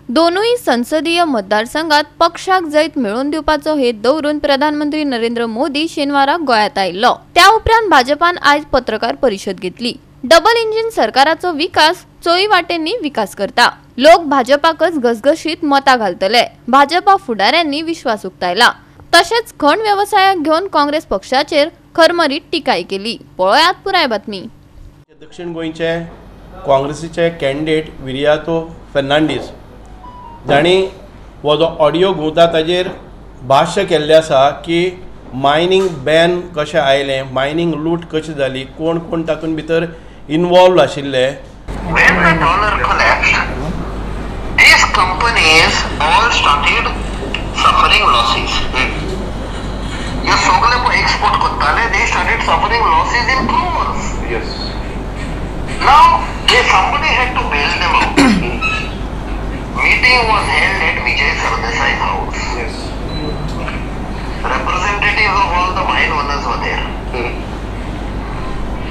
दोनूय संसदीय मतदारसंघात पक्षाक जैत मिळवून दिवपाचो हेत दवरून प्रधानमंत्री नरेंद्र मोदी शेनवारा गोंयांत आयिल्लो। त्या उपरांत भाजपान आयज पत्रकार परिषद घेतली। डबल इंजिन सरकाराचो विकास चोय वाटेंनी विकास करता। लोक भाजपाकच घसघशीत मतां घालतले। भाजपा फुडाऱ्यांनी विश्वास उक्तायला। तशेंच खण व्यवसायाक घेवन काँग्रेस पक्षाचेर खरमरीत टिकाय केली। पळयात पुराय बातमी। दक्षिण गोंयचे काँग्रेसीचे कॅन्डिडेट विरियातो फेर्नांडीस जाणी हो जो ऑडियो घुंवता ताजेर भाश्य केल्लें आसा की मायनींग बॅन कशें आयलें, मायनींग लूट कशी जाली, कोण कोण तातूंत भितर इन्वॉल्व आशिल्ले। When the dollar collapsed, these companies all started suffering losses. ये सगळे को export करताले, they started suffering losses in crores. Yes. Now, somebody had to bail them out. Meeting was held at Vijay Sardesai's house. Yes. Representatives of all the mine owners were there.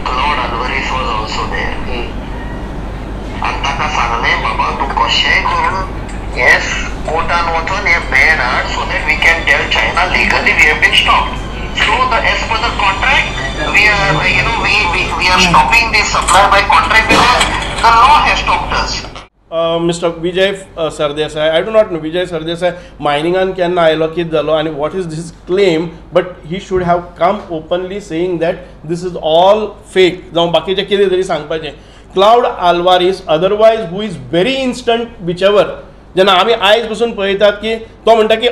Claude Alvarez was also there. And ताका सांगले बाबा तू कशेंय करून yes कोर्टान वचून हे ban हाड so that we can tell China legally we have been stopped. So as per the contract we are we are stopping this supply by contract because the law has stopped us. Mr. Vijay Sardesai, I do not know Vijay Sardesai miningan केन्ना आयलो कित जालो आणि what is this claim, but he should have come openly saying that this is all fake. जावं बाकीचे कितें तरी सांगपाचें। Claude Alvarez otherwise who is very instant whichever जेन्ना आमी आयज बसून पळयतात की तो म्हणटा की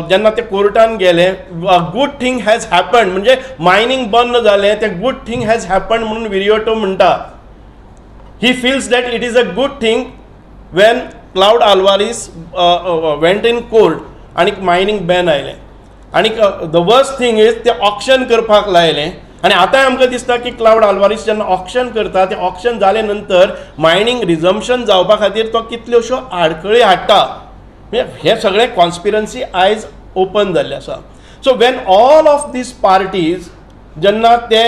जेन्ना ते कोर्टान गेले गुड थिंग हॅज हॅपन्ड म्हणजे मायनींग बंद जालें ते गुड थिंग हॅज हॅपन्ड म्हणून विरियोटो म्हणटा। He feels that it is a good thing when Claude Alvarez went in court आणि मायनींग बॅन आयलें आणि the worst thing is ते ऑक्शन करपाक लायलें आणि आतां आमकां दिसता की क्लाउड आल्वारीस जेन्ना ऑक्शन करता ते ऑक्शन जाले नंतर मायनींग रिझम्पशन जावपा खातीर तो कितल्योश्यो आडखळी हाडटा। हे सगळे कॉन्स्पिरन्सी आयज ओपन जाल्ले आसा। So when all of these parties जेन्ना ते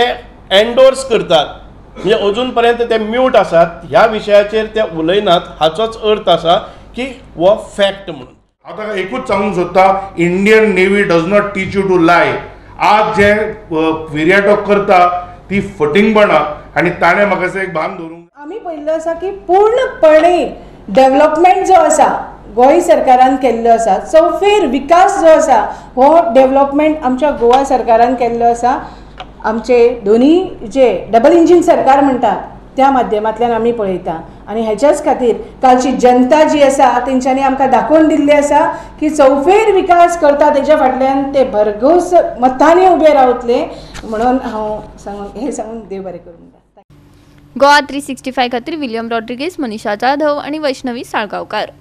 एंडोर्स करतात म्हणजे अजून पर्यंत ते म्यूट आसात ह्या विशयाचेर ते उलयनात हाचोच अर्थ आसा की वो फॅक्ट म्हणून। आता एकूच सांगूंक सोदता Indian navy does not teach you to lie. आज जे विरियाटो करता ती फटिंगपणा आणि ताणें म्हाका असं एक भान धरूंक आमी पळयल्लो आसा की पूर्णपणे डेव्हलपमेंट जो आसा गोंय सरकारान केल्लो आसा, चौफेर विकास जो आसा हो डेव्हलपमेंट आमच्या गोवा सरकारान केल्लो आसा। आमचे दोन्ही जे डबल इंजिन सरकार म्हणटात त्या माध्यमांतल्यान आमी पळयता आणि हेच्याच खातीर कालची जनता जी आसा तेंच्यांनी आमकां दाखोवन दिल्ली आसा की चौफेर विकास करता तेच्या फाटल्यान ते भरघोस मतांनी उबे रावतले म्हणून हांव सांगून देव बरें करूं म्हणटा। गोवा 365 खातीर विलियम रॉड्रिगेज, मनीषा जाधव आणि वैष्णवी साळगांवकार।